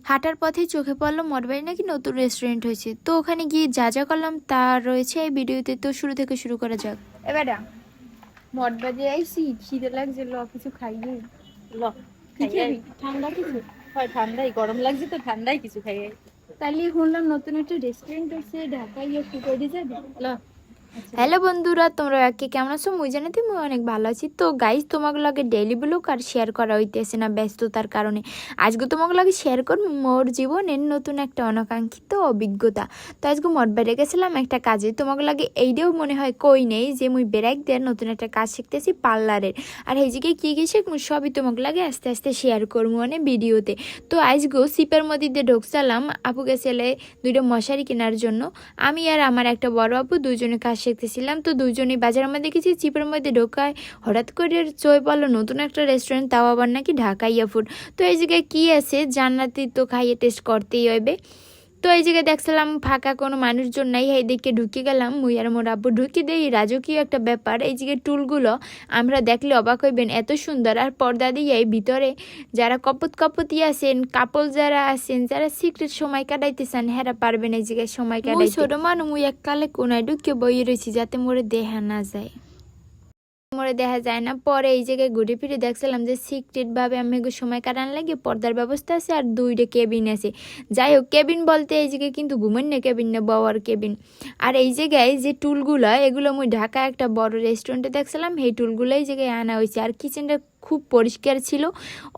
হাঁটার পথেই চোখে পড়লো মঠবাড়ি নাকি নতুন রেস্টুরেন্ট হয়েছে। তো ওখানে গিয়ে যা যা করলাম তা রয়েছে এই ভিডিওতে। তো শুরু থেকে শুরু করা যাক। এবার মঠবাড়ি আইসি, খিদে লাগছে, কিছু খাইয়ে কি খাবি? ঠান্ডা কিছু হয়, ঠান্ডাই গরম লাগছে তো ঠান্ডাই কিছু খাই। তাহলে শুনলাম নতুন একটা রেস্টুরেন্ট হয়েছে ঢাকায়, একটু করে যাবে। হ্যালো বন্ধুরা, তোমরা কে কেমন আছো? মুই জানাতে মুই অনেক ভালো আছি। তো গাইজ তোমাকে লাগে ডেইলি ব্লগ আর শেয়ার করা হইতেছে না ব্যস্ততার কারণে। আজকে তোমাকে লাগে শেয়ার করবো মোর জীবনের নতুন একটা অনাকাঙ্ক্ষিত অভিজ্ঞতা। তো আজকে মঠ বেড়ে গেছিলাম একটা কাজে। তোমাকে লাগে এইটাও মনে হয় কই নেই যে মুই বেড়াইক দেয় নতুন একটা কাজ শিখতেছি পার্লারের। আর এই জায়গায় কী কী শিখবো সবই তোমাকে লাগে আস্তে আস্তে শেয়ার করবো মানে ভিডিওতে। তো আজকেও সিপের মধ্যে দিয়ে ঢুকছিলাম আপু গেছিলে দুইটা মশারি কেনার জন্য। আমি আর আমার একটা বড় আপু দুজনে কাজ শিখতেছিলাম। তো দুজনেই বাজারের মধ্যে গেছি, চিপের মধ্যে ঢোকায় হঠাৎ করে চয়ে পড়লো নতুন একটা রেস্টুরেন্ট, তাও আবার নাকি ঢাকাইয়া ফুড। তো এই জায়গায় কী আছে জান্নাতি, তো খাইয়ে টেস্ট করতেই হইবে। তো এই জায়গায় দেখছিলাম ফাঁকা কোনো মানুষজন নাই, এই দিকে ঢুকে গেলাম। মুই আর মোর আব্বু ঢুকে দেই। রাজকীয় একটা ব্যাপার, এই জায়গায় টুলগুলো আমরা দেখলে অবাক হইবেন, এত সুন্দর। আর পর্দা দিয়ে ভিতরে যারা কপতি আছেন, কাপল যারা আছেন, যারা সিক্রেট সময় কাটাইতেছেন, হেরা পারবেন এই জায়গায় সময় কাটাই। ছোট মানুষ মুই এককালে কোনায় ঢুকে বইয়ে রয়েছি যাতে মোরে দেখা না যায়, মোড়ে দেখা যায় না। পরে এই জায়গায় ঘুরে ফিরে দেখছিলাম যে সিক্রেট ভাবে আমি সময় কাটান লাগে পর্দার ব্যবস্থা আছে আর দুইটা কেবিন আছে। যাই হোক, কেবিন বলতে এই জায়গায় কিন্তু ঘুমেন না কেবিন, না বওয়ার কেবিন। আর এই জায়গায় যে টুলগুলো, এগুলো মুই ঢাকা একটা বড় রেস্টুরেন্টে দেখছিলাম, এই টুলগুলো এই জায়গায় আনা হয়েছে। আর কিচেনটা খুব পরিষ্কার ছিল।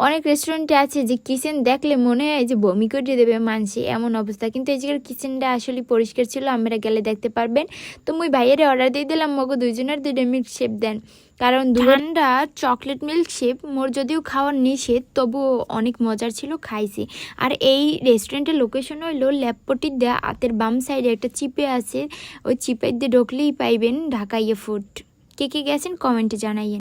অনেক রেস্টুরেন্টে আছে যে কিচেন দেখলে মনে হয় যে বমি করে দেবে মানছি, এমন অবস্থা। কিন্তু এই জায়গার কিচেনটা আসলে পরিষ্কার ছিল, আমরা গেলে দেখতে পারবেন। তো মুই ভাইয়ের অর্ডার দিয়ে দিলাম মগো দুইজনের দুইটা মিল্কশেক দেন, কারণ ঠান্ডা চকলেট মিল্কশেক মোর যদিও খাওয়ার নিষেধ তবুও অনেক মজার ছিল, খাইছি। আর এই রেস্টুরেন্টের লোকেশন হইলো ল্যাপপটির দেয়া হাতের বাম সাইডে একটা চিপে আছে, ওই চিপের দিয়ে ঢুকলেই পাইবেন ঢাকাইয়া ফুড। কে কে গেছেন কমেন্টে জানাইয়েন।